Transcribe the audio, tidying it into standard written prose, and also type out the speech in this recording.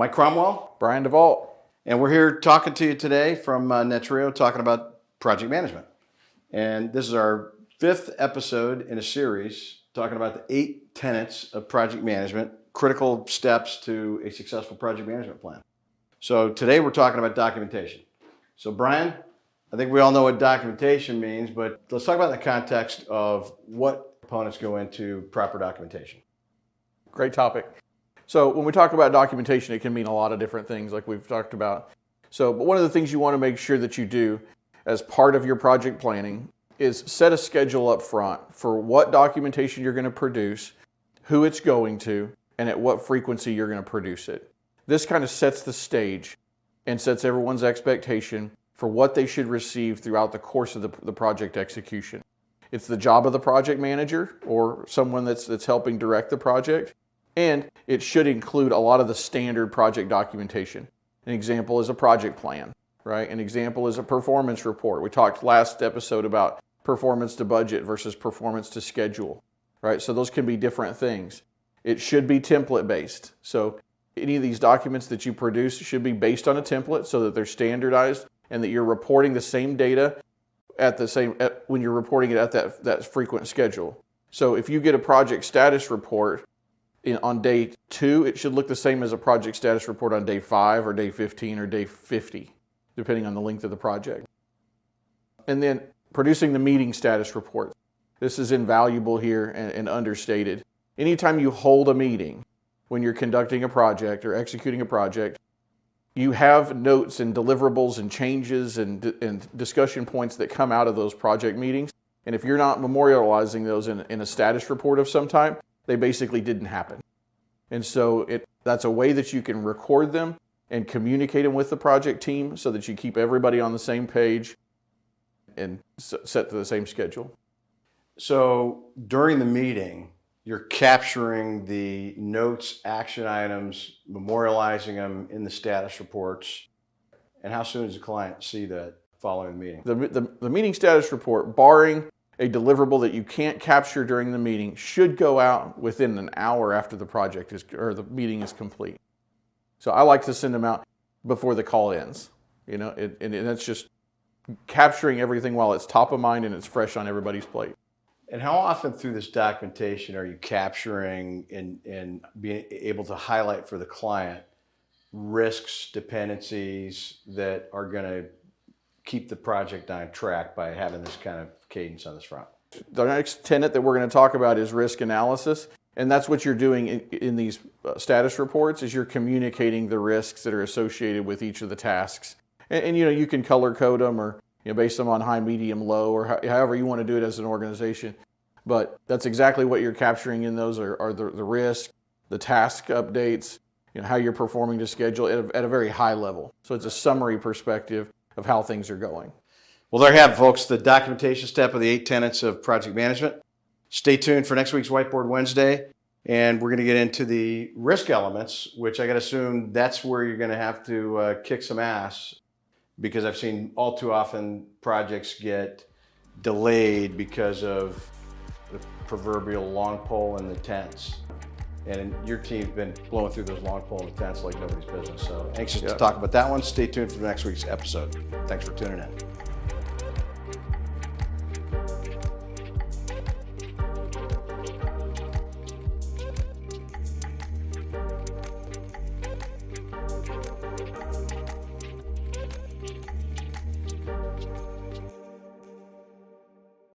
Mike Cromwell. Brian DeVault. And we're here talking to you today from Netrio, talking about project management. And this is our 5th episode in a series talking about the 8 tenets of project management, critical steps to a successful project management plan. So today we're talking about documentation. So Brian, I think we all know what documentation means, but let's talk about in the context of what components go into proper documentation. Great topic. So when we talk about documentation, it can mean a lot of different things like we've talked about. But one of the things you want to make sure that you do as part of your project planning is set a schedule up front for what documentation you're going to produce, who it's going to, and at what frequency you're going to produce it. This kind of sets the stage and sets everyone's expectation for what they should receive throughout the course of the project execution. It's the job of the project manager or someone that's helping direct the project, and it should include a lot of the standard project documentation. An example is a project plan, right? An example is a performance report. We talked last episode about performance to budget versus performance to schedule, right? So those can be different things. It should be template based. So any of these documents that you produce should be based on a template so that they're standardized and that you're reporting the same data when you're reporting it at that frequent schedule. So if you get a project status report on day 2, it should look the same as a project status report on day 5 or day 15 or day 50, depending on the length of the project. And then producing the meeting status report. This is invaluable here and understated. Anytime you hold a meeting when you're conducting a project or executing a project, you have notes and deliverables and changes and discussion points that come out of those project meetings. And if you're not memorializing those in a status report of some type, they basically didn't happen. And so that's a way that you can record them and communicate them with the project team so that you keep everybody on the same page and set to the same schedule. So during the meeting, you're capturing the notes, action items, memorializing them in the status reports. And how soon does the client see that following the meeting? The meeting status report, barring a deliverable that you can't capture during the meeting, should go out within an hour after the meeting is complete. So I like to send them out before the call ends. And it's just capturing everything while it's top of mind and it's fresh on everybody's plate. And how often through this documentation are you capturing and being able to highlight for the client risks, dependencies that are going to keep the project on track by having this kind of cadence on this front? The next tenet that we're going to talk about is risk analysis. And that's what you're doing in these status reports is you're communicating the risks that are associated with each of the tasks. And you can color code them or base them on high, medium, low, or however you want to do it as an organization. But that's exactly what you're capturing in those are the risk, the task updates, how you're performing to schedule at a very high level. So it's a summary perspective of how things are going. Well, there you have it, folks, the documentation step of the 8 tenets of project management. Stay tuned for next week's Whiteboard Wednesday, and we're going to get into the risk elements, which I got to assume that's where you're going to have to kick some ass, because I've seen all too often projects get delayed because of the proverbial long pole in the tents. And your team's been blowing through those long pole in the tents like nobody's business. So anxious to talk about that one. Stay tuned for next week's episode. Thanks for tuning in.